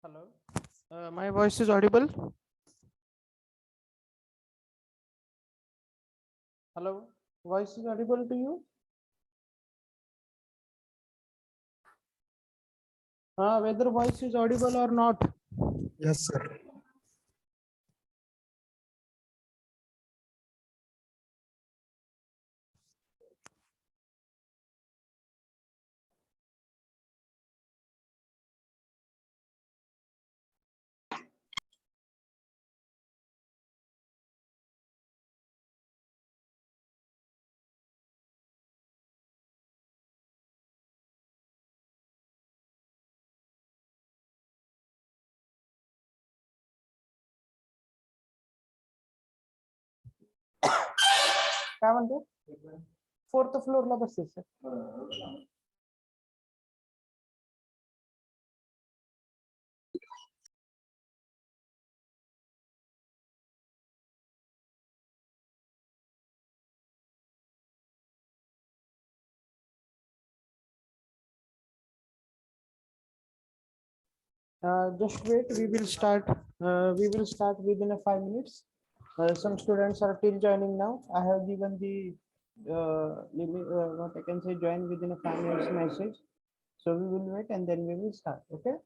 Hello. My voice is audible. Hello. Voice is audible to you. Whether voice is audible or not. Yes, sir. काय म्हणते? Fourth फ्लोअरला बसेल. Just wait. We will start. We will start within a 5 minutes. Some students are still joining now. I have given the limit, what I can say, join within a 5 minutes message. So we will wait and then we will start. Okay.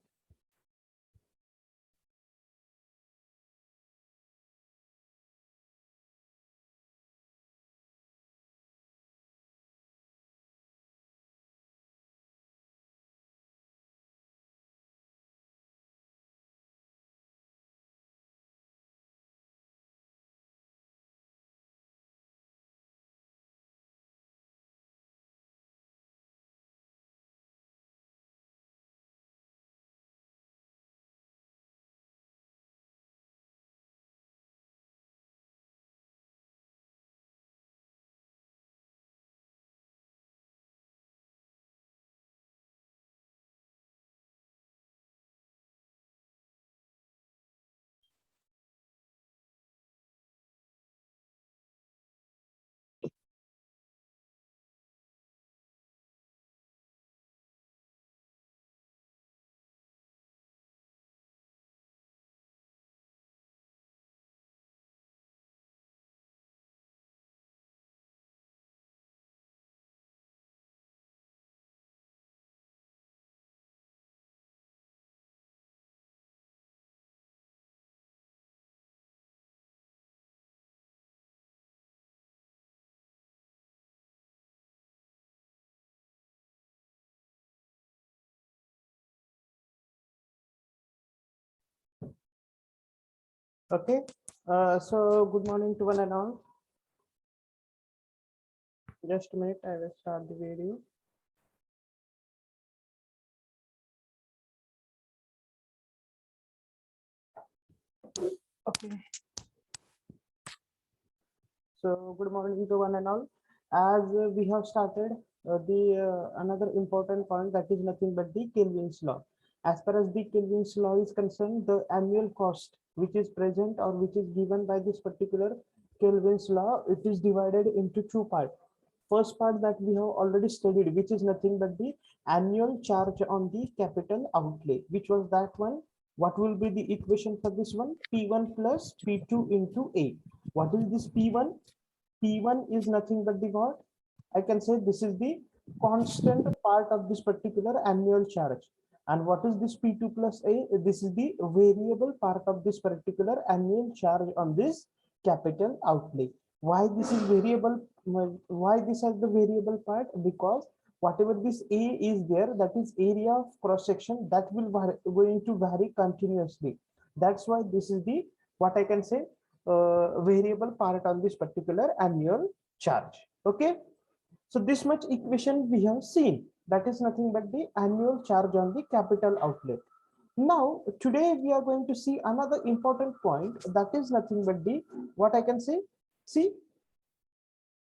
Okay. So good morning to one and all. Just a minute. I will start the video. Okay. So good morning to one and all. As we have started the another important point, that is nothing but the Kelvin's law. As far as the Kelvin's law is concerned, the annual cost which is present or which is given by this particular Kelvin's law, it is divided into two parts. First part that we have already studied, which is nothing but the annual charge on the capital outlay, which was that one. What will be the equation for this one? P1 plus P2 into A. What is this P1? P1 is nothing but the what? I can say this is the constant part of this particular annual charge. And what is this P2 plus A? This is the variable part of this particular annual charge on this capital outlay. Why this is variable? Why this is the variable part? Because whatever this A is there, that is area of cross section, that will going to vary continuously. That's why this is the, what I can say, variable part on this particular annual charge. Okay. So this much equation we have seen. That is nothing but the annual charge on the capital outlay. Now, today we are going to see another important point. That is nothing but the, what I can say, see,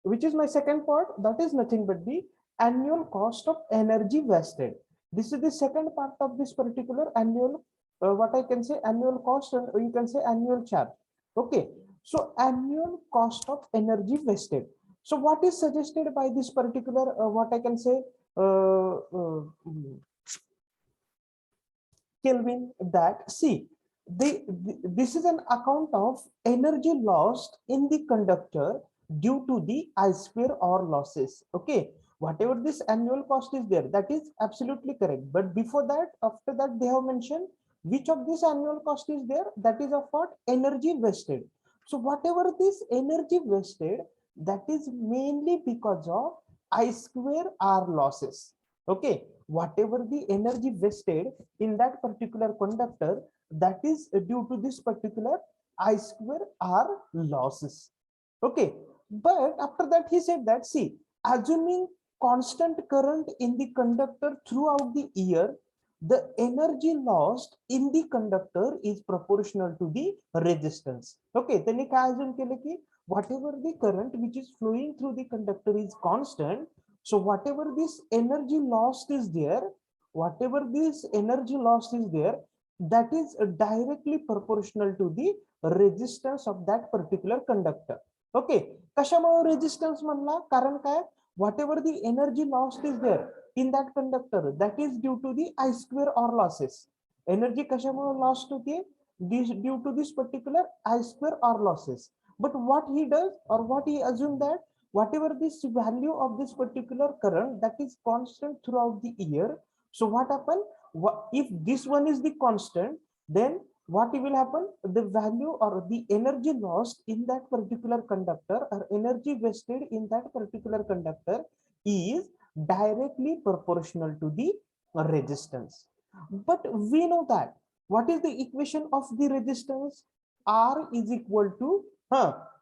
which is my second part. That is nothing but the annual cost of energy wasted. This is the second part of this particular annual, what I can say, annual cost, and you can say annual charge. Okay. So annual cost of energy wasted. So what is suggested by this particular, what I can say, Kelvin, that see, this is an account of energy lost in the conductor due to the I square or losses. Okay, whatever this annual cost is there, that is absolutely correct. But before that, after that, they have mentioned which of this annual cost is there, that is of what? Energy wasted. So whatever this energy wasted, that is mainly because of I square R losses. Okay, whatever the energy wasted in that particular conductor, that is due to this particular I square R losses. Okay, but after that he said that, see, assuming constant current in the conductor throughout the year, the energy lost in the conductor is proportional to the resistance. Okay, त्यांनी काय assume केलं की whatever the current which is flowing through the conductor is constant, so whatever this energy lost is there, whatever this energy lost is there, that is directly proportional to the resistance of that particular conductor. Okay, कशामुळे resistance म्हणला, कारण काय, whatever the energy lost is there in that conductor, that is due to the I square or losses. Energy कशामुळे lost होते, this due to this particular I square or losses. But what he does, or what he assumed, that whatever this value of this particular current, that is constant throughout the year. So what happen, if this one is the constant, then what will happen, the value or the energy lost in that particular conductor or energy wasted in that particular conductor is directly proportional to the resistance. But we know that what is the equation of the resistance, R is equal to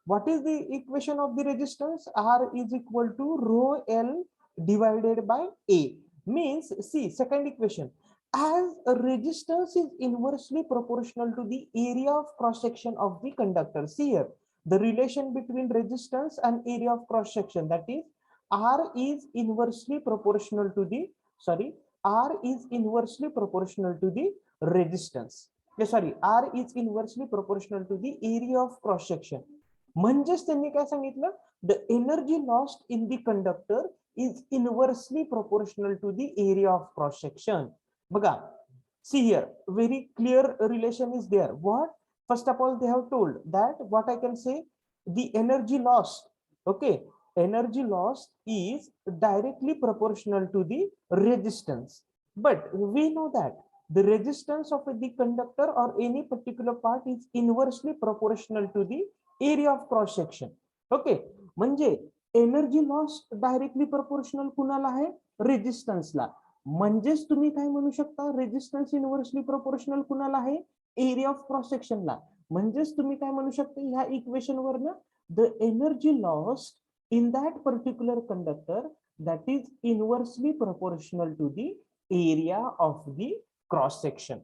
what is the equation of the resistance, R is equal to rho L divided by A. Means, see, second equation, as a resistance is inversely proportional to the area of cross section of the conductor. See here, the relation between resistance and area of cross section, that is R is inversely proportional to the, sorry, R is inversely proportional to the resistance. Sorry, R is inversely proportional to the area of cross section. म्हणजेच त्यांनी काय सांगितलं, the energy lost in the conductor is inversely proportional to the area of cross section. बघा, see here, very clear relation is there. What? First of all, they have told that, what I can say, the energy lost, okay, energy lost is directly proportional to the resistance. But we know that the resistance of the conductor or any particular part is inversely proportional to the area of cross section. Okay, म्हणजे energy loss directly proportional कुणाला आहे, रेजिस्टन्सला. म्हणजेच तुम्ही काय म्हणू शकता, resistance inversely proportional कुणाला आहे, एरिया ऑफ क्रॉस सेक्शनला. म्हणजेच तुम्ही काय म्हणू शकता, ह्या इक्वेशन वरनं, the energy loss in that particular conductor, that is inversely proportional to the area of the cross section.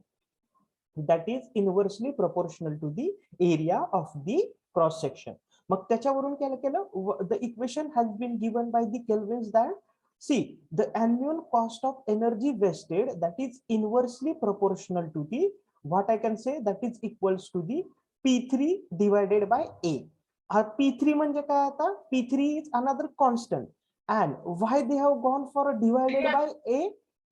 That is inversely proportional to the area of the cross section. मग त्याच्यावरून काय केलं, the equation has been given by the Kelvins, that see, the annual cost of energy wasted, that is inversely proportional to the, what I can say, that is equals to the P3 divided by A. P3 म्हणजे काय आता, P3 is another constant, and why they have gone for a divided by A,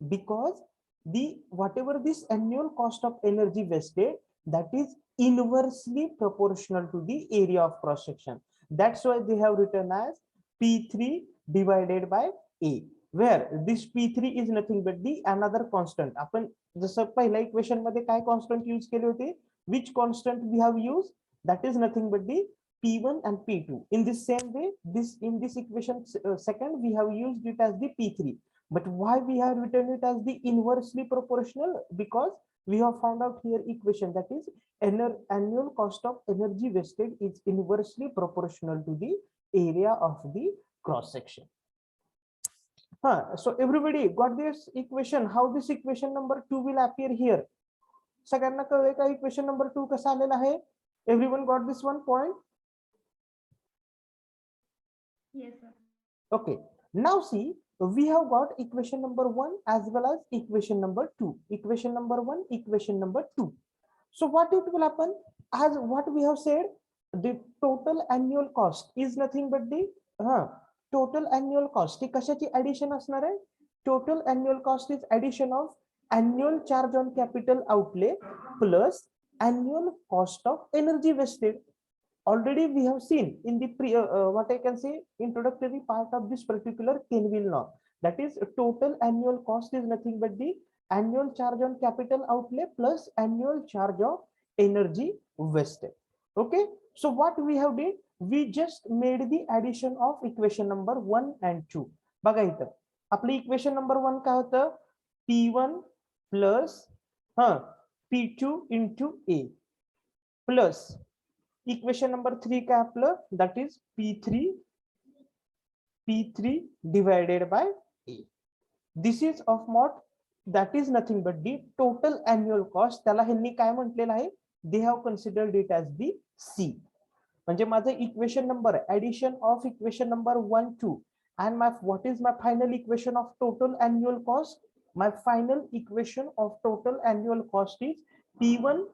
because the whatever this annual cost of energy wasted, that is inversely proportional to the area of cross section. That's why they have written as P3 divided by A, where this P3 is nothing but the another constant. आपण जसं पहिल्या equation मध्ये काय constant use केले होते, which constant we have used, that is nothing but the P1 and P2. In the same way, in this equation second, we have used it as the P3. But why we have written it as the inversely proportional? Because we have found out here equation, that is annual cost of energy wasted is inversely proportional to the area of the cross section. So everybody got this equation, how this equation number 2 will appear here? सगळ्यांना कळले का equation number 2 कसा आलेला आहे? Everyone got this one point? Yes, sir. Okay, now see, we have got equation number 1 as well as equation number 2. Equation number 1, equation number 2. So what it will happen, as what we have said, the total annual cost is nothing but the total annual cost. ती कशाची addition असणार आहे? Total annual cost is addition of annual charge on capital outlay plus annual cost of energy wasted. Already we have seen in the what I can say introductory part of this particular Kelvin law, that is total annual cost is nothing but the annual charge on capital outlay plus annual charge of energy wasted. Okay, so what we have did, we just made the addition of equation number 1 and 2. बघा इथं आपलं equation number 1 काय होतं, P1 plus P2 into A plus equation number 3 काय आपलं, that is P3 divided by A. This is of what, that is nothing but the total annual cost. त्याला ह्यांनी काय म्हटलेलं आहे, they have considered it as the C. म्हणजे माझं equation number addition of equation number 1 2 and my what is my final equation of total annual cost. My final equation of total annual cost is P1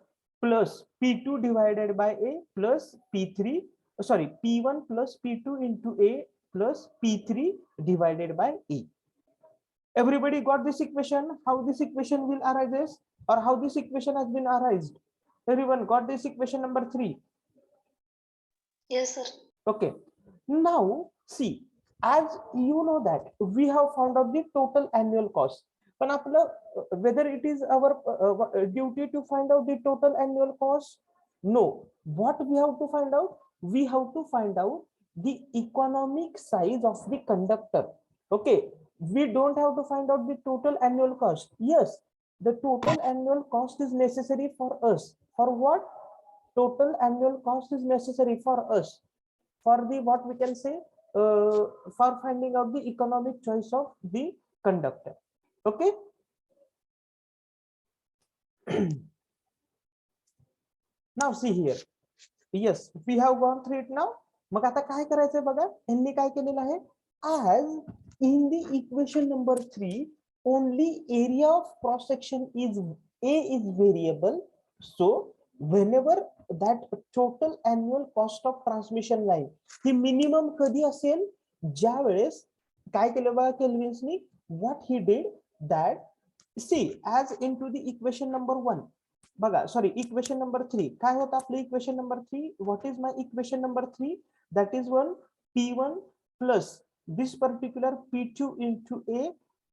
plus P2 divided by A plus P3, sorry, P1 plus P2 into A plus P3 divided by A. Everybody got this equation? How this equation will arise, or how this equation has been arised? Everyone got this equation number 3? Yes, sir. Okay. Now see, as you know that we have found out the total annual cost. But whether it is our duty to find out the total annual cost? No. What we have to find out? We have to find out the economic size of the conductor. Okay. We don't have to find out the total annual cost. Yes, the total annual cost is necessary for us. For what? Total annual cost is necessary for us for the what we can say for finding out the economic choice of the conductor. Okay. Now see here. Yes, we have gone through it now. मग आता काय करायचंय बघा, यांनी काय केलेलं आहे, as in the equation number 3 only area of cross section is A is variable, so whenever that total annual cost of transmission line he minimum कधी असेल, ज्या वेळेस काय केलं बघा केल्विन्सनी, what he did that, see as into the equation number 1 बघा, sorry equation number 3 काय होतं आपलं equation number 3, what is my equation number 3, that is one P1 plus this particular P2 into A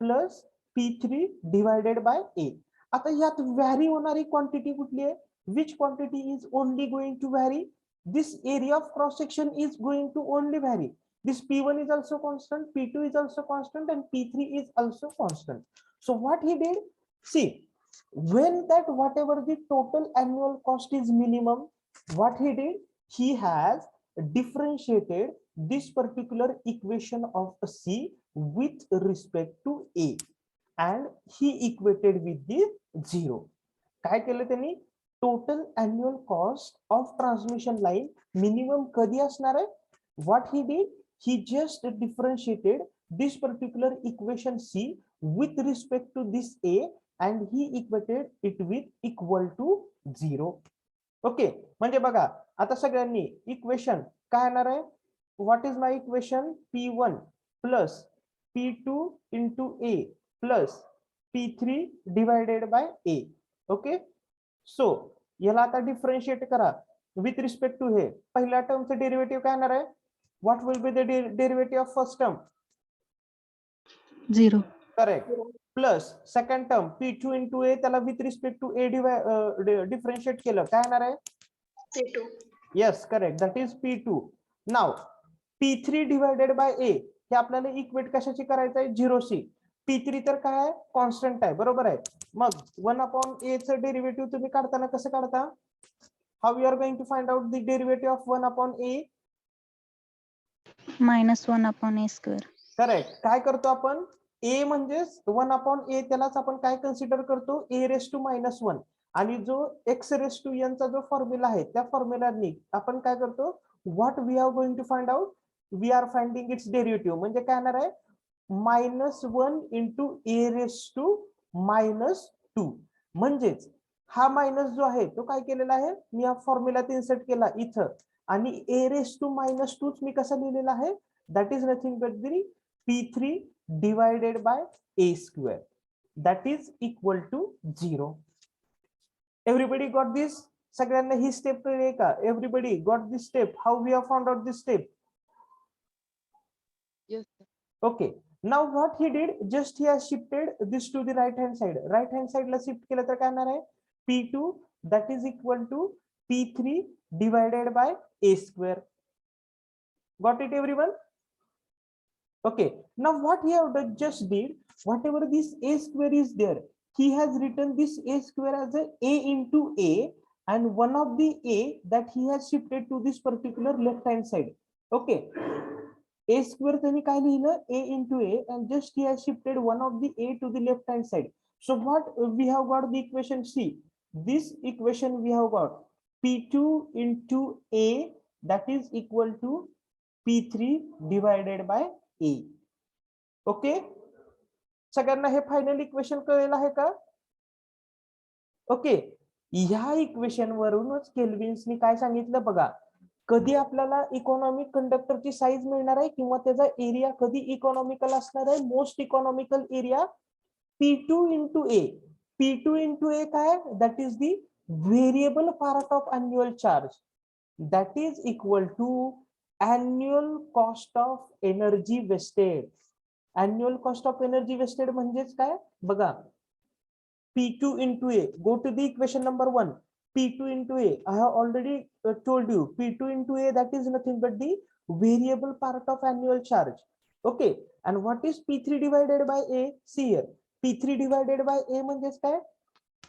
plus P3 divided by A. आता यात vary होणारी quantity कुठली आहे, which quantity is only going to vary, this area of cross section is going to only vary, this P1 is also constant, P2 is also constant and P3 is also constant. So what he did, see, when that whatever the total annual cost is minimum, what he did, he has differentiated this particular equation of C with respect to A and he equated with the 0. काय केलं त्यांनी, total annual cost of transmission line minimum कधी असणार आहे, what he did, he just differentiated this particular equation C with respect to this A and he equated it with equal to 0. Okay, म्हणजे बघा आता सगळ्यांनी इक्वेशन काय येणार आहे, what is my equation, P1 plus P2 into A plus P3 divided by A. Okay, so याला आता differentiate करा विथ रिस्पेक्ट टू हे, पहिल्या टर्मचं डेरिव्हेटिव्ह काय येणार आहे, what will be the derivative of first term, 0. Correct, plus second term P2 into A त्याला with respect to A differentiate केलं काय येणार आहे, P2. yes correct, that is P2. now P3 divided by A हे आपल्याला equate कशाची करायचं आहे, 0C. P3 तर काय आहे, कॉन्स्टंट आहे, बरोबर आहे. मग 1/A चं डेरिव्हेटिव्ह तुम्ही काढताना कसं काढता, how you are going to find out the derivative of 1/A, -1/A square. Correct. काय करतो आपण, A म्हणजे 1/A त्यालाच आपण काय कन्सिडर करतो, A⁻⁻1 आणि जो x⁻n चा जो फॉर्म्युला आहे त्या फॉर्म्युलानी आपण काय करतो, what we are going to find out, we are finding its derivative, म्हणजे काय येणार आहे, -1 into A⁻². म्हणजेच हा मायनस जो आहे तो काय केलेला आहे, मी या फॉर्म्युलात इन्सर्ट केला इथं, आणि A⁻² मी कसा लिहिलेला आहे, that is nothing but the P3 divided by A square. that is equal to 0. Everybody got this? सगळ्यांना ही स्टेप कळली का? Everybody got this step? How we have found out this step? Yes, sir. Okay. Now what he did, just he has shifted this to the right hand side. Right hand side La shift केलं तर काय होणार आहे? P2 that is equal to P3 divided by A square. Got it, everyone? Okay. Now what he have just did, whatever this A square is there, he has written this A square as a into A, and one of the A that he has shifted to this particular left hand side. Okay. A square त्यांनी काय लिहिलं? A into A, and just he has shifted one of the A to the left hand side. So what we have got the equation C. This equation we have got P2 into A that is equal to P3 divided by A. Okay. सगळ्यांना हे final equation कळलेलं आहे का? Okay. ह्या equation वरूनच केल्विन्सनी काय सांगितलं बघा, कधी आपल्याला इकॉनॉमिक कंडक्टरची साईज मिळणार आहे किंवा त्याचा एरिया कधी इकॉनॉमिकल असणार आहे, most economical area P2 into A. P2 into A काय? That is the variable part of annual charge, that is equal to annual cost of energy wasted. Annual cost of energy wasted म्हणजेच काय बघा, P2 into A. Go to the equation number 1. P2 into A. I have already told you P2 into A, that is nothing but the variable part of annual charge. Okay. And what is P3 divided by A? See here. P3 divided by A म्हणजेच काय?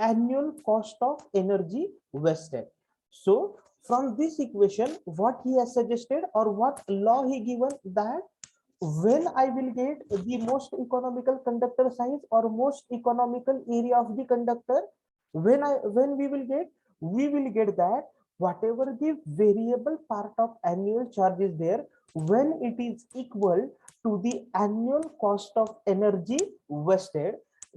Annual cost of energy wasted. So from this equation, what he has suggested or what law he given, that when I will get the most economical conductor size or most economical area of the conductor, when we will get that whatever the variable part of annual charge is there, when it is equal to the annual cost of energy wasted,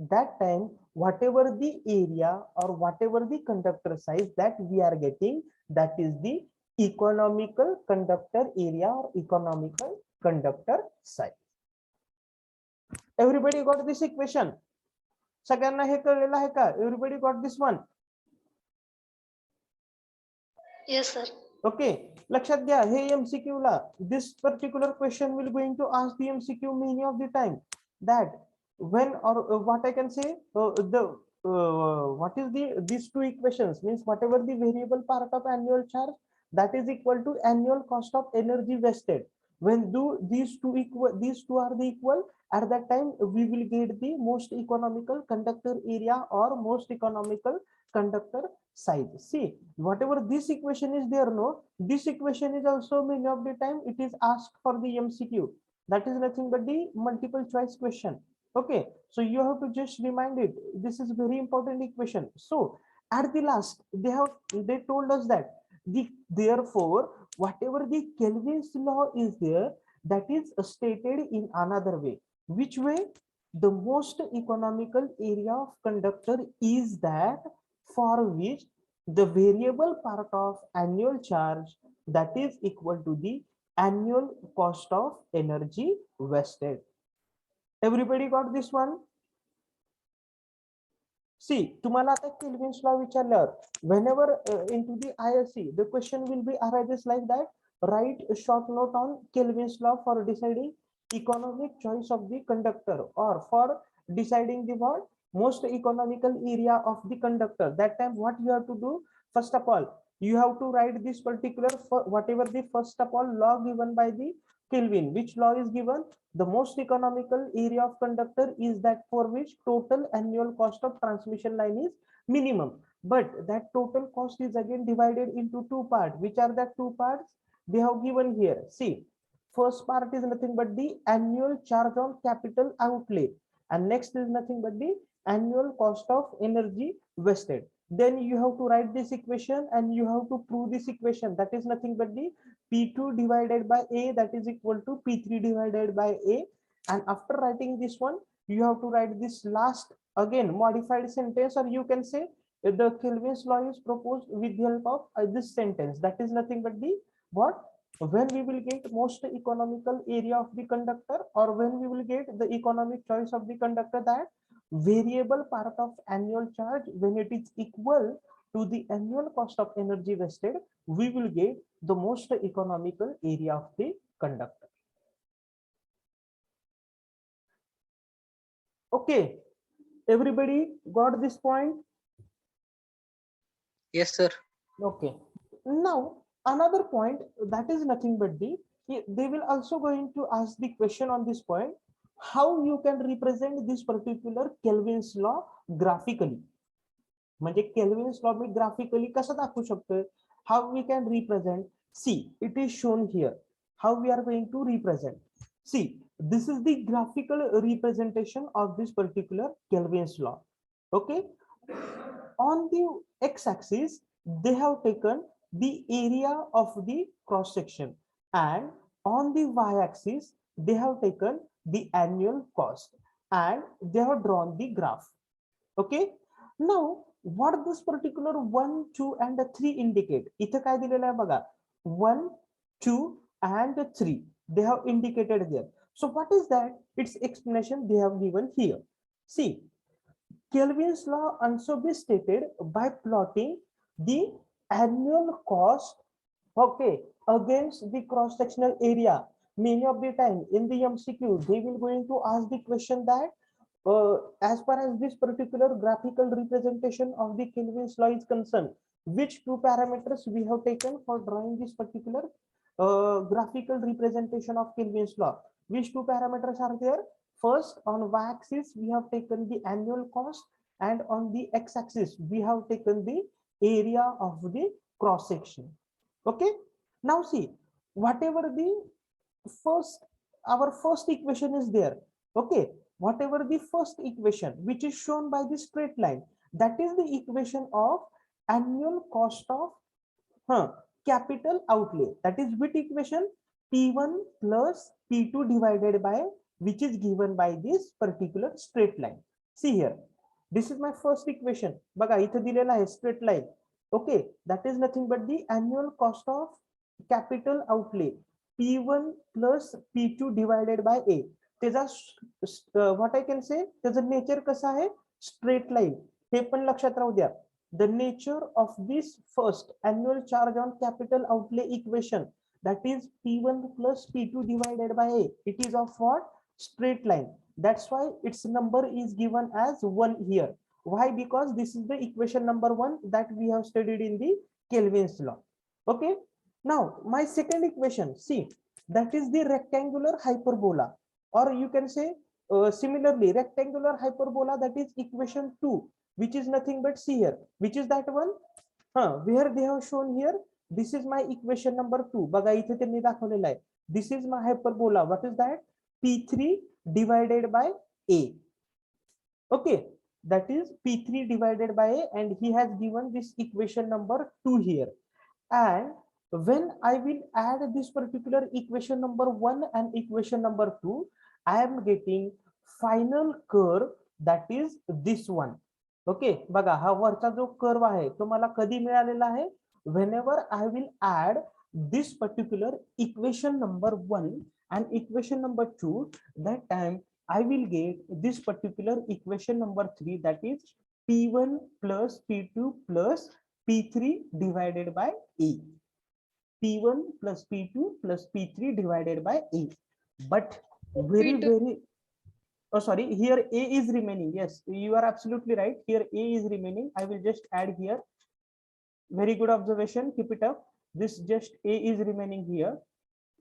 that time whatever the area or whatever the conductor size that we are getting, that is the economical conductor area or economical conductor size. Everybody got this equation? सगळ्यांना हे कळलेलं आहे का? Everybody got this one? Yes, sir. Okay. लक्षात घ्या, हे MCQ La this particular question will going to ask the MCQ many of the time, that when or what I can say, what is these two equations means whatever the variable part of annual charge, that is equal to annual cost of energy wasted. When these two are the equal, at that time we will get the most economical conductor area or most economical conductor size. See, whatever this equation is there, no, this equation is also many of the time it is asked for the MCQ. That is nothing but the multiple choice question. Okay, so you have to just remind it. This is very important equation. So at the last, they told us that therefore whatever the Kelvin's law is there, that is stated in another way. Which way? The most economical area of conductor is that for which the variable part of annual charge, that is equal to the annual cost of energy wasted. Everybody got this one? See, तुम्हाला आता Kelvin's law विचारल्यावर, whenever into the ISC, the question will be arises like that. Write a short note on Kelvin's law for deciding economic choice of the conductor, or for deciding the what most economical area of the conductor. That time what you have to do, first of all you have to write this particular whatever the first of all law given by the Kelvin. Which law is given? The most economical area of conductor is that for which total annual cost of transmission line is minimum, but that total cost is again divided into two parts. Which are that two parts? They have given here. See, first part is nothing but the annual charge on capital outlay, and next is nothing but the annual cost of energy wasted. Then you have to write this equation and you have to prove this equation. That is nothing but the P2 divided by A, that is equal to P3 divided by A. And after writing this one, you have to write this last again modified sentence, or you can say the Kelvin's law is proposed with the help of this sentence. That is nothing but the what? When we will get most economical area of the conductor, or when we will get the economic choice of the conductor, that variable part of annual charge when it is equal to the annual cost of energy wasted, we will get the most economical area of the conductor. Okay, everybody got this point? Yes, sir. Okay. Now another point, that is nothing but they will also going to ask the question on this point, how you can represent this particular Kelvin's law graphically. म्हणजे Kelvin's law मी graphically कसा दाखवू शकतो? How we can represent? See, it is shown here. How we are going to represent? See, this is the graphical representation of this particular Kelvin's law. Okay. On the x-axis, they have taken the area of the cross section, and on the y-axis, they have taken the annual cost, and they have drawn the graph. Okay. Now, what this particular 1, 2, and 3 indicate? इथे काय दिलेलं आहे बघा, 1, 2, and 3. They have indicated there. So what is that? Its explanation they have given here. See, Kelvin's law also be stated by plotting the annual cost, okay, against the cross-sectional area. Many of the time in the MCQ, they will going to ask the question that as far as this particular graphical representation of the Kelvin's law is concerned, which two parameters we have taken for drawing this particular graphical representation of Kelvin's law? Which two parameters are there? First, on y-axis, we have taken the annual cost, and on the x-axis, we have taken the area of the cross section. Okay. Now see, whatever the our first equation is there. Okay. Whatever the first equation, which is shown by the straight line, that is the equation of annual cost of capital outlay. That is which equation? P1 plus P2 divided by, which is given by this particular straight line. See here, this is my first equation. Baga इथे दिलेला आहे straight line. Okay, that is nothing but the annual cost of capital outlay, P1 plus P2 divided by A. What I can say, त्याचा nature कसा आहे? Straight line. हे पण लक्षात राहू द्या. The nature of this first annual charge on capital outlay equation, that is P1 plus P2 divided by A. It is of what? Straight line. That's why its number is given as 1 here. Why? Because this is the equation number 1 that we have studied in the Kelvin's law. Okay. Now my second equation, see, that is the rectangular hyperbola, or you can say similarly rectangular hyperbola, that is equation 2, which is nothing but, see here, which is that one, where they have shown here, this is my equation number 2. बघा इथे त्यांनी दाखवलेला आहे. This is my hyperbola. What is that? P3 divided by A. Okay, that is P3 divided by A, and he has given this equation number 2 here. And when I will add this particular equation number 1 and equation number 2, I am getting final curve, that is this one. Okay, बघा हा वरचा जो curve आहे तो मला कधी मिळालेला आहे? Whenever I will add this particular equation number 1 and equation number 2, that time I will get this particular equation number 3, that is P1 plus P2 plus P3 divided by E. P1 plus P2 plus P3 divided by E. But very oh sorry, here A is remaining. Yes, you are absolutely right. Here A is remaining. I will just add here. Very good observation. Keep it up. This just A is remaining here.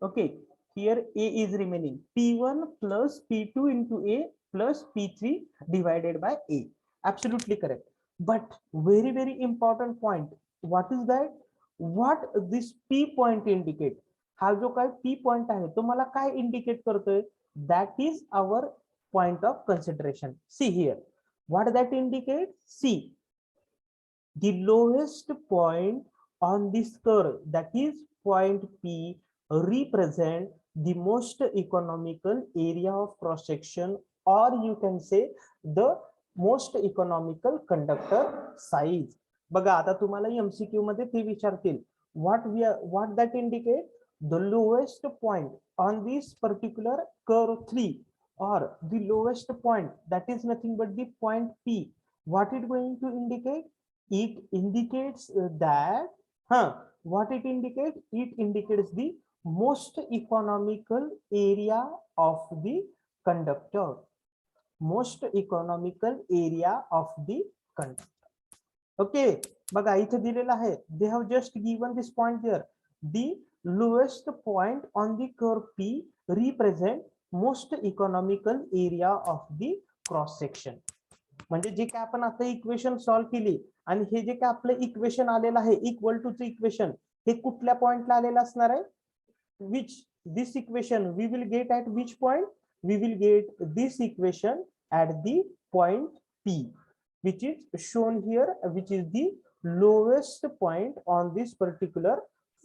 Okay, here A is remaining. P1 plus P2 into A plus P3 divided by A. Absolutely correct. But very important point. What is that? What this P point indicate? हा जो काय P point आहे तो मला काय indicate करतोय? That is our point of consideration. See here, what that indicates? See, the lowest point on this curve, that is point P, represent the most economical area of cross section, or you can say the most economical conductor size. बघा आता तुम्हाला MCQ मध्ये ते विचारतील, what that indicate? The lowest point on this particular curve 3 or the lowest point, that is nothing but the point P, what it going to indicate? It indicates that, what it indicates? It indicates the most economical area of the conductor. Most economical area of the conductor. Okay, बघा इथे दिलेलं आहे, they have just given this point there. The lowest point on the curve P represent most economical area of the cross section. म्हणजे जे काय आपण आता equation solve केली आणि हे जे काय आपलं इक्वेशन आलेलं आहे इक्वल टू च इक्वेशन, हे कुठल्या पॉइंटला आलेलं असणार आहे? Which this equation we will get at which point? We will get this equation at the point P, which is shown here, which is the lowest point on this particular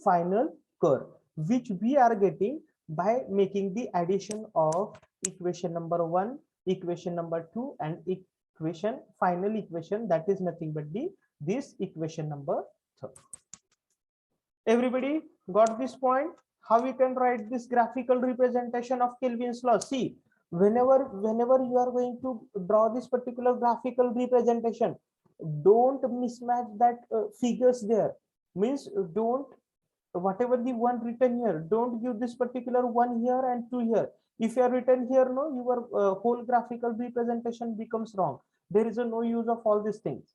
final curve, which we are getting by making the addition of equation number 1, equation number 2, and equation, final equation, that is nothing but this equation number 3. Everybody got this point? How we can write this graphical representation of Kelvin's law? See, whenever you are going to draw this particular graphical representation, don't mismatch that figures there. Means don't, whatever the one written here, don't give this particular 1 here and 2 here. If you are written here, no, your whole graphical representation becomes wrong. There is no use of all these things.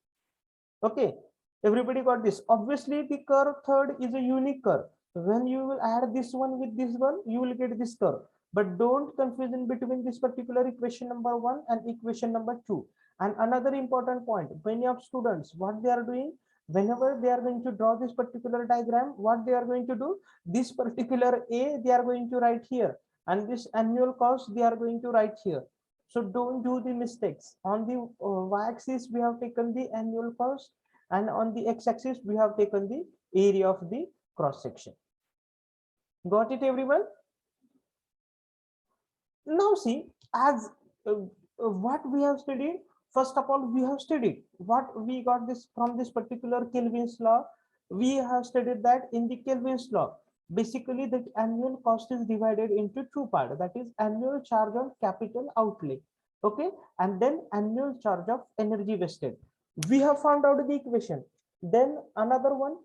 Okay, everybody got this? Obviously the curve third is a unique curve. When you will add this one with this one, you will get this curve. But don't confuse in between this particular equation number 1 and equation number 2. And another important point, many of students, what they are doing, whenever they are going to draw this particular diagram, what they are going to do, this particular A they are going to write here, and this annual cost they are going to write here. So don't do the mistakes. On the y-axis we have taken the annual cost, and on the x-axis we have taken the area of the cross section. Got it, everyone? Now see, as what we have studied, first of all, we have studied what we got this from this particular Kelvin's law. We have studied that in the Kelvin's law, basically the annual cost is divided into two parts, that is annual charge of capital outlay, okay, and then annual charge of energy wasted. We have found out the equation. Then another one,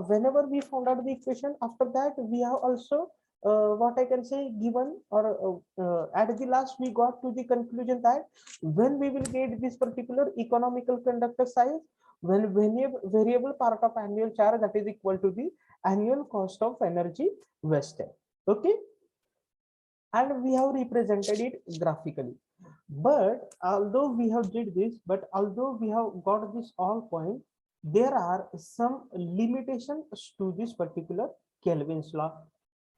whenever we found out the equation, after that we have also what I can say given, or at the last we got to the conclusion that when we will get this particular economical conductor size, when variable part of annual charge, that is equal to the annual cost of energy wasted. Okay, and we have represented it graphically. But although we have did this, but although we have got this all point, there are some limitations to this particular Kelvin's law.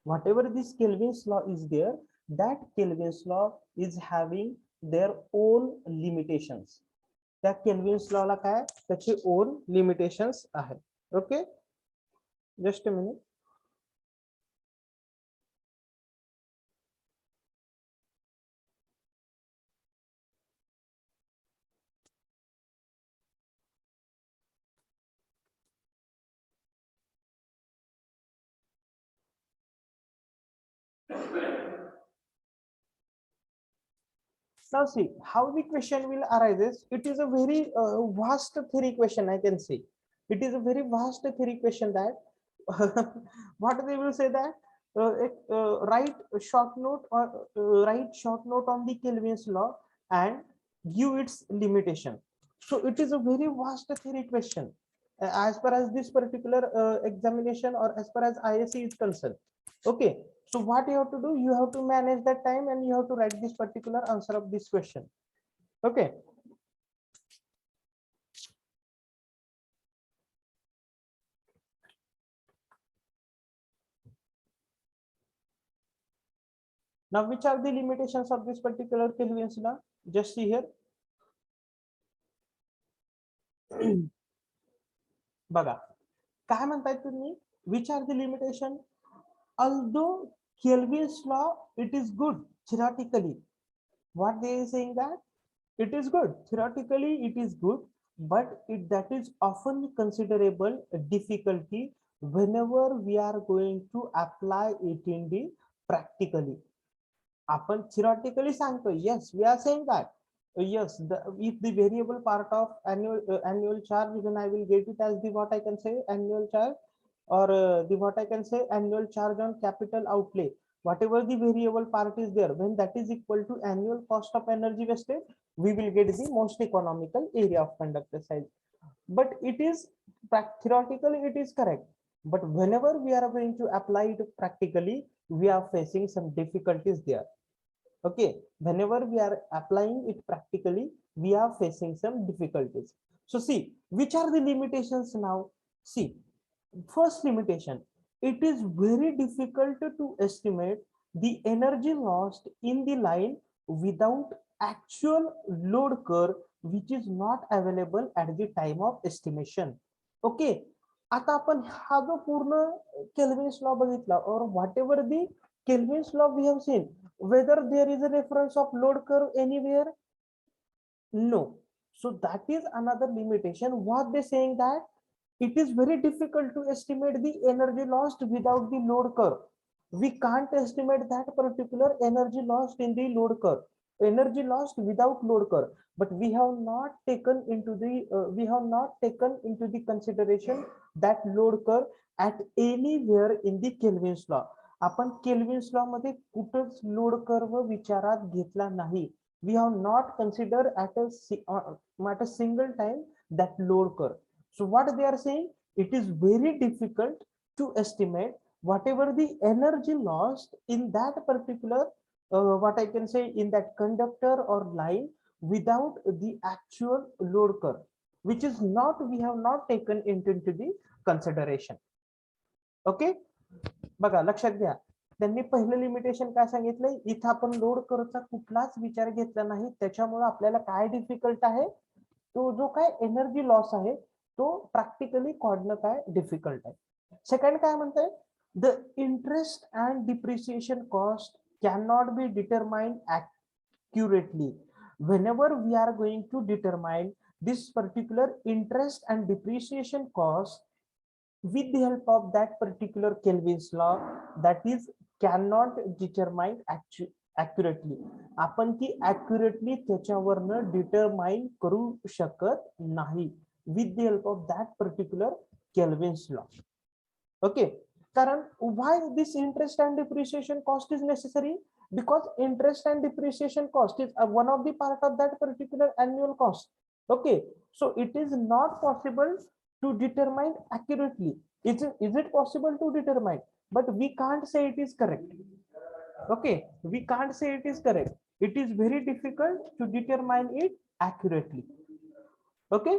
Whatever this Kelvin's law is there, that Kelvin's law is having their own limitations. त्या Kelvin's law ला काय त्याचे own limitations आहेत. Okay, just a minute. Now see how the question will arise. It is a very vast theory question, I can say. It is a very vast theory question that what they will say that write a short note, or write short note on the Kelvin's law and give its limitation. So it is a very vast theory question as far as this particular examination, or as far as ISC is concerned. Okay, so what you have to do, you have to manage that time and you have to write this particular answer of this question. Okay. Now, which are the limitations of this particular Kelvin's law? Just see here. बघा काय म्हणताय तुम्ही, which are the limitation? Although Kelvin's law, it is good theoretically. What they are saying that it is good theoretically, it is good, but that is often considerable difficulty whenever we are going to apply it in the practically. आपण theoretically सांगतो, yes, we are saying that yes, if the variable part of annual charge, then I will get it as the what I can say annual charge, or the what I can say annual charge on capital outlay. Whatever the variable part is there, when that is equal to annual cost of energy wasted, we will get the most economical area of conductor size. But it is theoretically it is correct, but whenever we are going to apply it practically, we are facing some difficulties there. Okay, whenever we are applying it practically, we are facing some difficulties. So see, which are the limitations now? See, first limitation, it is very difficult to estimate the energy lost in the line without actual load curve, which is not available at the time of estimation. Okay, आता आपण हा जो पूर्ण Kelvin's law बघितला, or whatever the Kelvin's law we have seen, whether there is a reference of load curve anywhere, no. So that is another limitation. What they saying that it is very difficult to estimate the energy lost without the load curve. We can't estimate that particular energy lost in the load curve, energy lost without load curve. But we have not taken into the consideration that load curve at anywhere in the Kelvin's law. आपण Kelvin's law मध्ये कुठंच load curve विचारात घेतला नाही. We have not considered at a single time that load curve. So what they are saying, it is very difficult to estimate whatever the energy lost in that particular what I can say in that conductor or line without the actual load curve, which is not, we have not taken into the consideration. Okay, बघा लक्षात घ्या, त्यांनी पहिलं limitation काय सांगितलंय, इथं आपण load कर्वचा कुठलाच विचार घेतला नाही, त्याच्यामुळे आपल्याला काय डिफिकल्ट आहे, तो जो काय एनर्जी लॉस आहे तो प्रॅक्टिकली काढणं काय डिफिकल्ट आहे. सेकंड काय म्हणतंय, the interest and depreciation cost can not be determined accurately. Whenever we are going to determine this particular interest and depreciation cost with the help of that particular Kelvin's law, that is cannot determine accurately. आपण ती accurately त्याच्यावरनं determine करू शकत नाही with the help of that particular Kelvin's law. Okay, कारण why this interest and depreciation cost is necessary? Because interest and depreciation cost is one of the part of that particular annual cost. Okay, so it is not possible to determine accurately. Is it possible to determine? But we can't say it is correct. Okay, we can't say it is correct. It is very difficult to determine it accurately. Okay,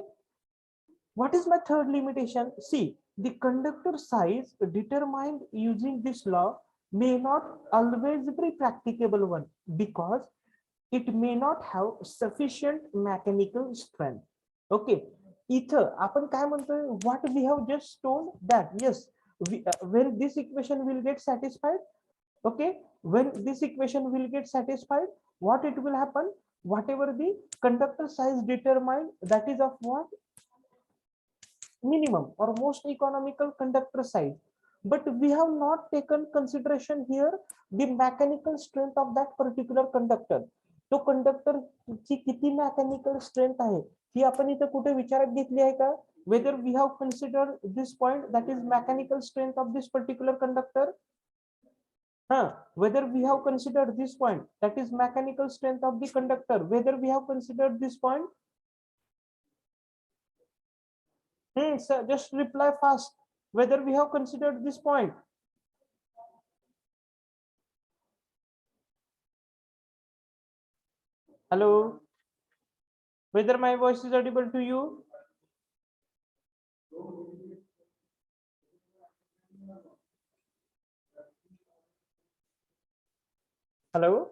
what is my third limitation? See, the conductor size determined using this law may not always be practicable one, because it may not have sufficient mechanical strength. Okay, इथं आपण काय म्हणतोय, what we have just told that yes, when this equation will get satisfied, okay, when this equation will get satisfied, what it will happen, whatever the conductor size determined, that is of what, minimum or most economical conductor size. But we have not taken consideration here the mechanical strength of that particular conductor. तो conductor ची किती mechanical strength आहे ही आपण इथे कुठे विचारात घेतली आहे का? Whether we have considered this point, that is mechanical strength of this particular conductor, whether we have considered this point, that is mechanical strength of the conductor, whether we have considered this point, sir, just reply fast, whether we have considered this point. Hello, whether my voice is audible to you? Hello.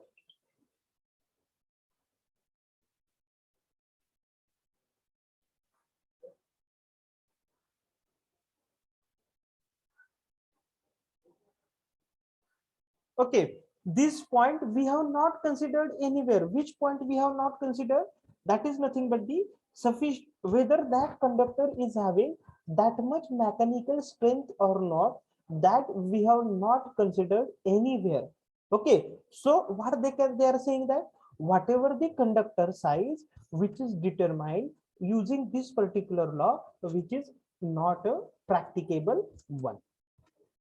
Okay, this point we have not considered anywhere. Which point we have not considered? That is nothing but the sufficient, whether that conductor is having that much mechanical strength or not, that we have not considered anywhere. Okay, so what they are saying that whatever the conductor size which is determined using this particular law, which is not a practicable one.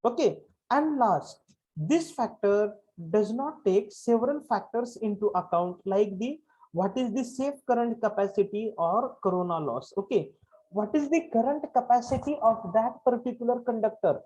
Okay, and last, this factor does not take several factors into account, like the what is the safe current capacity or corona loss. Okay, what is the current capacity of that particular conductor?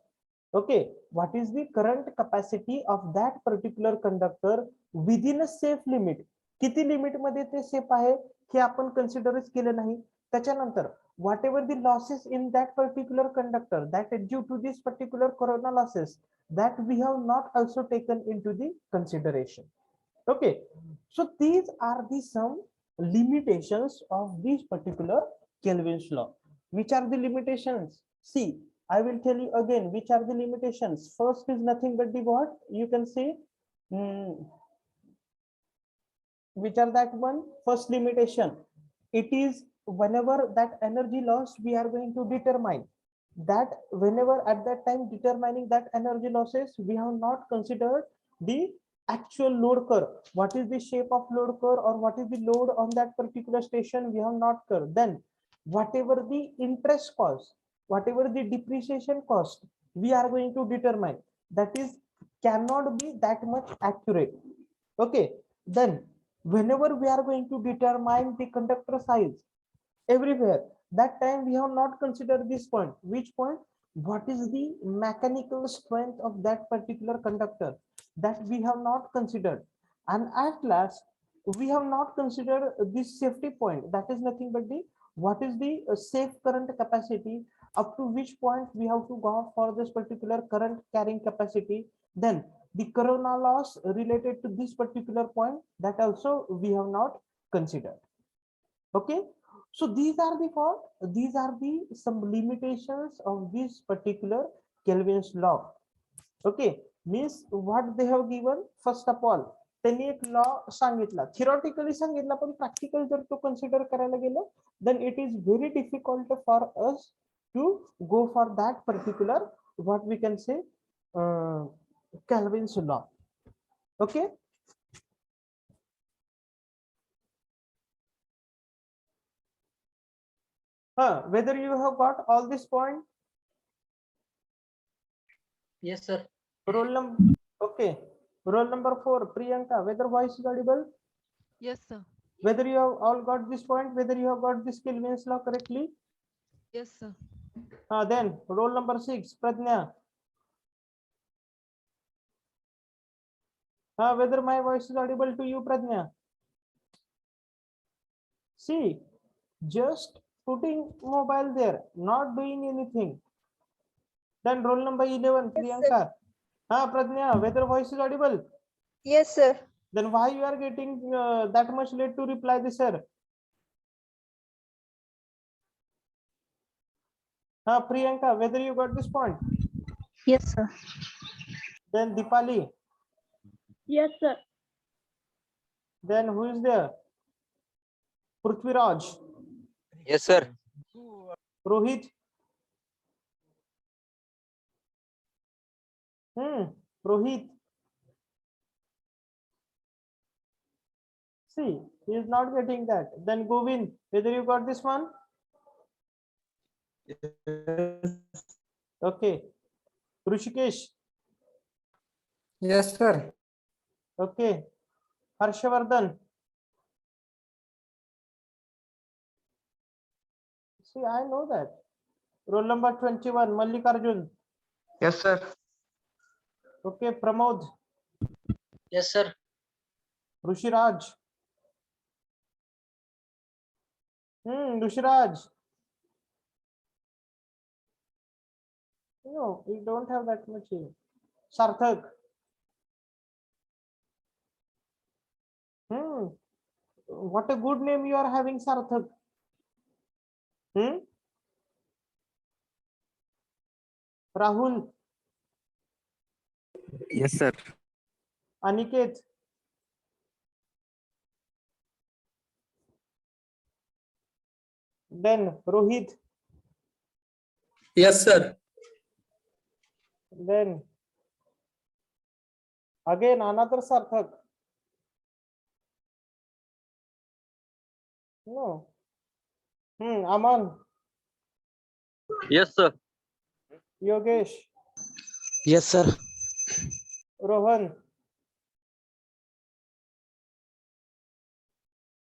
Okay, what is the current capacity of that particular conductor within a safe limit? किती limit मध्ये ते safe आहे हे आपण कन्सिडरच केलं नाही. त्याच्यानंतर whatever the losses in that particular conductor that is due to this particular corona losses, that we have not also taken into the consideration. Okay, so these are the some limitations of this particular Kelvin's law. Which are the limitations? See, I will tell you again which are the limitations. First is nothing but the what you can say, which are that one? First limitation, it is whenever that energy loss we are going to determine, that whenever at that time determining that energy losses, we have not considered the actual load curve. What is the shape of load curve or what is the load on that particular station, we have not curve. Then whatever the interest cost, whatever the depreciation cost we are going to determine, that is cannot be that much accurate. Okay, then whenever we are going to determine the conductor size, everywhere that time we have not considered this point. Which point? What is the mechanical strength of that particular conductor, that we have not considered. And at last we have not considered this safety point, that is nothing but the what is the safe current capacity, up to which point we have to go for this particular current carrying capacity. Then the corona loss related to this particular point, that also we have not considered. Okay, so these are the some limitations of this particular Kelvin's law. Okay, means what they have given, first of all त्यांनी एक law सांगितला, theoretically सांगितला, पण practical जर तो consider करायला गेलो, then it is very difficult for us to go for that particular what we can say Kelvin's law. Okay, whether you have got all this point. Yes, sir. Roll number, okay, roll number 4, Priyanka, whether voice is audible? Yes, sir. Whether you have all got this point, whether you have got this Kelvin's law correctly? Yes, sir. Then roll number 6, Pradnya. Whether my voice is audible to you, Pradnya? See, just putting mobile there, not doing anything. Then roll number 11, Priyanka. Pradnya, whether voice is audible? Yes, sir. Then why you are getting that much late to reply this, sir? Priyanka, whether you got this point? Yes, sir. Then Dipali. Yes, sir. Then who is there? Prithviraj. Yes, sir. Rohit. Rohit. See, he is not getting that. Then Govind, whether you got this one? Okay. Rushikesh. Yes, sir. Okay. Harshavardhan. See, I know that. Roll number 21, Mallikarjun. Yes, sir. Okay, Pramod. Yes, sir. Rushiraj. Rushiraj. No, we don't have that much here. Sarthak. What a good name you are having, Sarthak. Rahul. Yes, sir. Aniket. Then Rohit. Yes, sir. Then Again, another Sarthak. No. Aman, Yes, sir. Yogesh, Yes, sir. Rohan,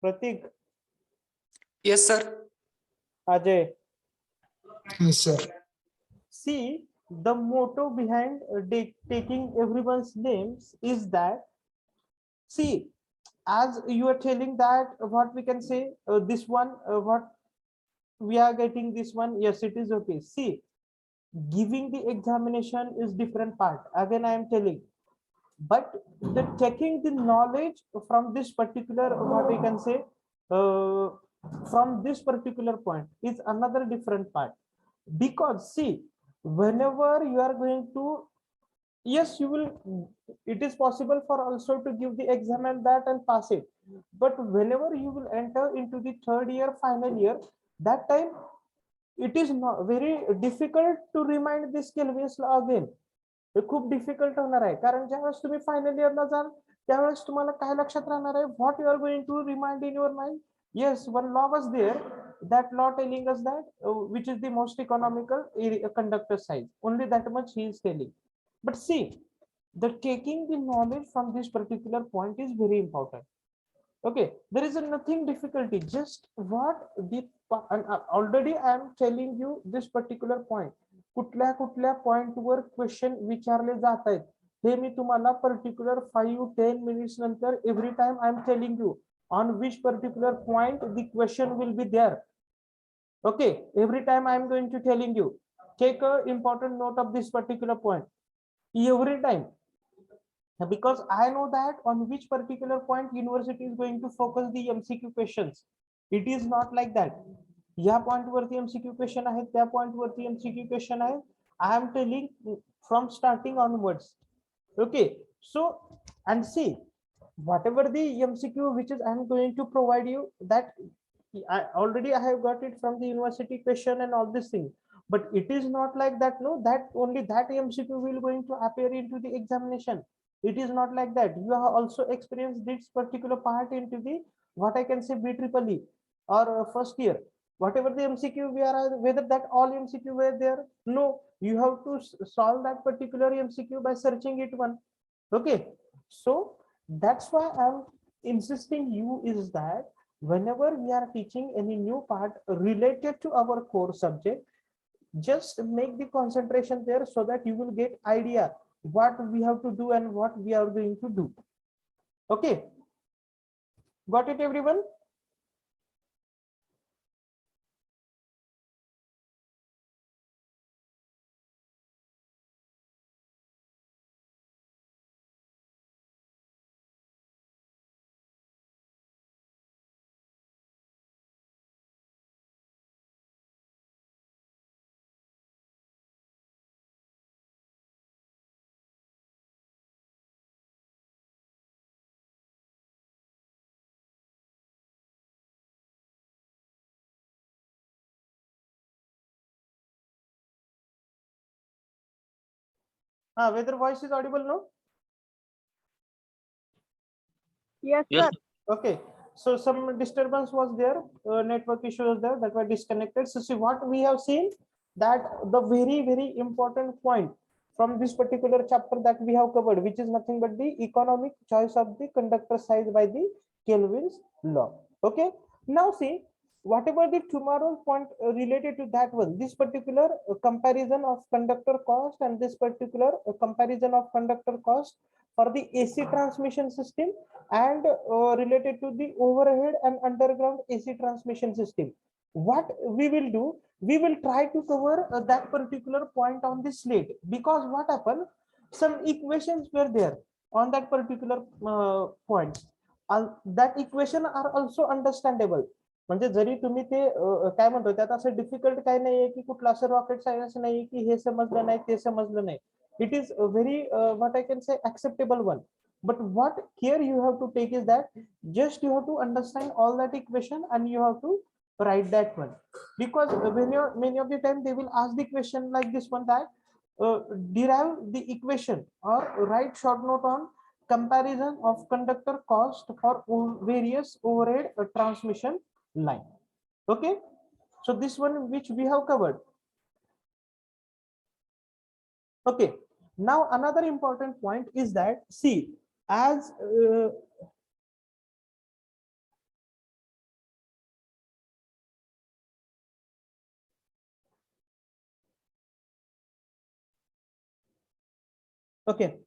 Pratik, Yes, sir. Ajay. Yes, sir. See, the motto behind taking everyone's names is that, see, as you are telling that what we can say, this one, what we are getting this one, yes, it is okay. See, giving the examination is different part. Again, I am telling, but the taking the knowledge from this particular, what we can say, uh, from this particular point is another different part. Because see, whenever you are going to, yes, you will, it is possible for also to give the exam and that and pass it, but whenever you will enter into the third year, final year, that time it is not very difficult to remind this Kelvin's law again. हे खूप difficult होणार आहे, कारण ज्यावेळेस तुम्ही final इयरला जाल त्यावेळेस तुम्हाला काय लक्षात राहणार आहे, what you are going to remind in your mind. Yes, one law was there, that law telling us that which is the most economical conductor size, only that much he is telling. But see, the taking the knowledge from this particular point is very important. Okay, there is nothing difficulty, just what the, and already I am telling you this particular point. कुठल्या कुठल्या point वर question विचारले जात आहेत हे मी तुम्हाला particular 5-10 minutes नंतर every time I am telling you on which particular point the question will be there. Okay, every time I am going to telling you, take a important note of this particular point every time, because I know that on which particular point university is going to focus the MCQ questions. It is not like that. या point वरती MCQ question आहे, त्या point वरती MCQ question आहे. I am telling from starting onwards. Okay, so and see, whatever the MCQ which is I am going to provide you, that I have got it from the university question and all this thing, but it is not like that. No, that only that MCQ will going to appear into the examination. It is not like that. You have also experienced this particular part into the, what I can say, BEEE or first year. Whatever the MCQ we are, whether that all MCQ were there, no, you have to solve that particular MCQ by searching it one. Okay, so that's why I'm insisting you is that whenever we are teaching any new part related to our core subject, just make the concentration there so that you will get idea what we have to do and what we are going to do. Okay, got it everyone? Whether voice is audible, no? Yes, Yes. sir. Okay, so some disturbance was there, network issue was there, that were disconnected. So see, what we have seen, that the very important point from this particular chapter that we have covered, which is nothing but the economic choice of the conductor size by the Kelvin's law. Okay, now see, whatever the tomorrow's point related to that one, this particular comparison of conductor cost and this particular comparison of conductor cost for the AC transmission system and related to the overhead and underground AC transmission system. What we will do, we will try to cover that particular point on the slate, because what happened, some equations were there on that particular point. That equation are also understandable. म्हणजे जरी तुम्ही ते काय म्हणतो त्यात असं difficult काय नाहीये की कुठलं असं रॉकेट सायन्स नाही की हे समजलं नाही ते समजलं नाही. It is a very what I can say acceptable one. But what here you have to take is that just you have to understand all that equation and you have to write that one, because when you many of the time they will ask the question like this one, that derive the equation or write short note on comparison of conductor cost for various overhead transmission line. Okay, so this one which we have covered. Okay, now another important point is that, see, as okay,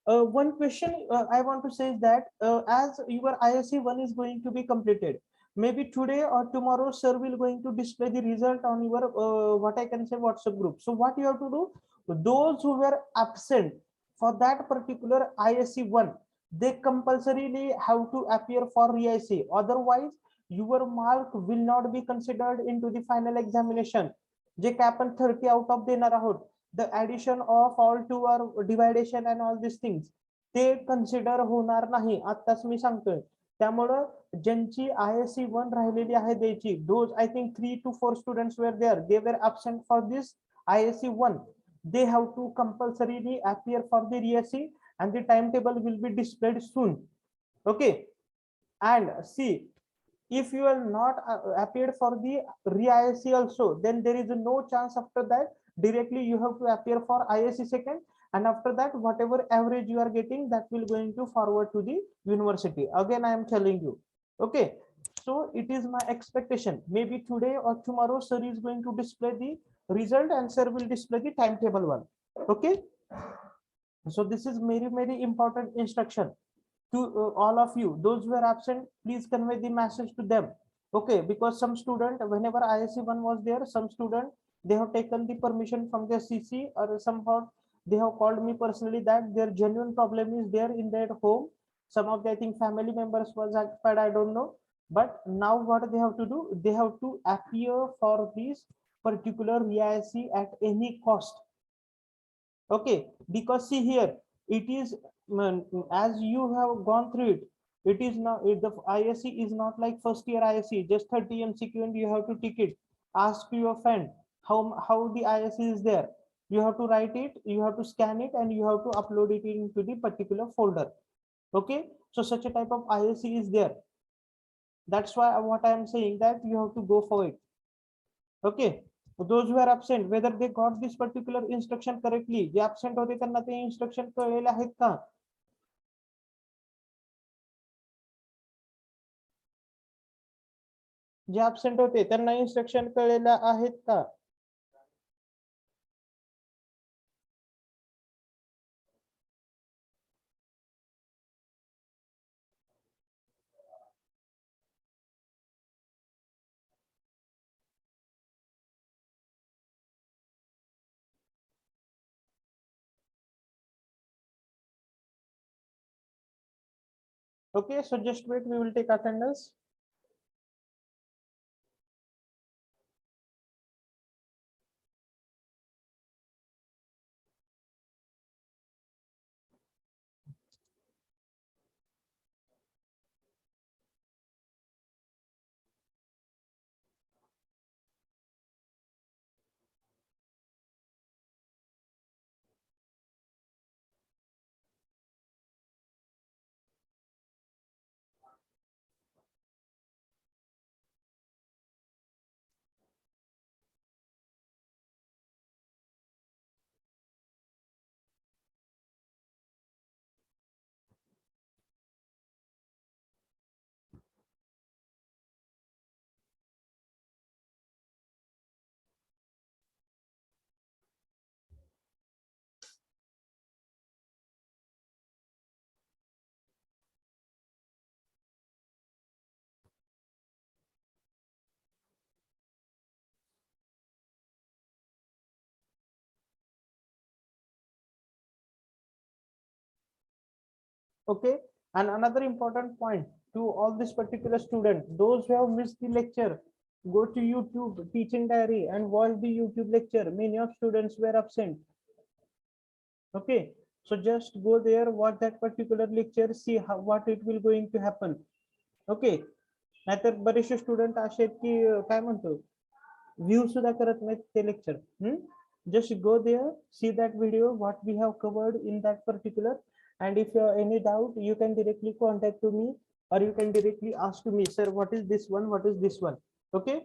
one question I want to say is that as your ISC 1 is going to be completed, maybe today or tomorrow, sir will going to display the result on your what I can say WhatsApp group. So what you have to do, those who were absent for that particular ISC 1, they compulsorily have to appear for re-IC. Otherwise, your mark will not be considered into the final examination. जे काय आपण 30 out of देणार आहोत, the addition of all to our dividation and all these things, ते consider होणार नाही, आताच मी सांगतोय. त्यामुळं ज्यांची ISC 1 राहिलेली आहे द्यायची, those I think 3 to 4 students were there, they were absent for this ISC 1, they have to compulsorily appear for the re-IC and the timetable will be displayed soon. Okay, and see, if you are not appeared for the re-ISC also, then there is no chance after that. Directly you have to appear for ISC second, and after that whatever average you are getting, that will going to forward to the university. Again I am telling you. Okay, so it is my expectation, maybe today or tomorrow sir is going to display the result and sir will display the timetable one. Okay, so this is very important instruction to all of you. Those who are absent, please convey the message to them. Okay, because some student, whenever ISC 1 was there, some student, they have taken the permission from their CC, or somehow they have called me personally that their genuine problem is there in their home. Some of the, I think, family members was expired, I don't know. But now what they have to do, they have to appear for this particular re-ISC at any cost. Okay, because see here, it is, as you have gone through it, it is not, the ISC is not like first year ISC, just 30 MCQ and you have to tick it. Ask your friend how the ISC is there. You have to write it, you have to scan it, and you have to upload it into the particular folder. Okay, so such a type of ISC is there. That's why what I am saying, that you have to go for it. Okay, those who are absent, whether they got this particular instruction correctly, J absent होते त्यांना ते instruction कळलेले आहेत का? जे absent होते त्यांना instruction कळलेले आहेत का? Okay, so just wait, we will take attendance. Okay, and another important point to all this particular student, those who have missed the lecture, go to YouTube teaching diary and watch the YouTube lecture. Many of students were absent. Okay, so just go there, watch that particular lecture, see how what it will going to happen. Okay, नाहीतर बरेचसे student असे आहेत की काय म्हणतो, view सुद्धा करत नाहीत ते lecture. Just go there, see that video, what we have covered in that particular, And if you have any doubt, you can directly contact to me, or you can directly ask to me, sir, what is this one? What is this one? Okay.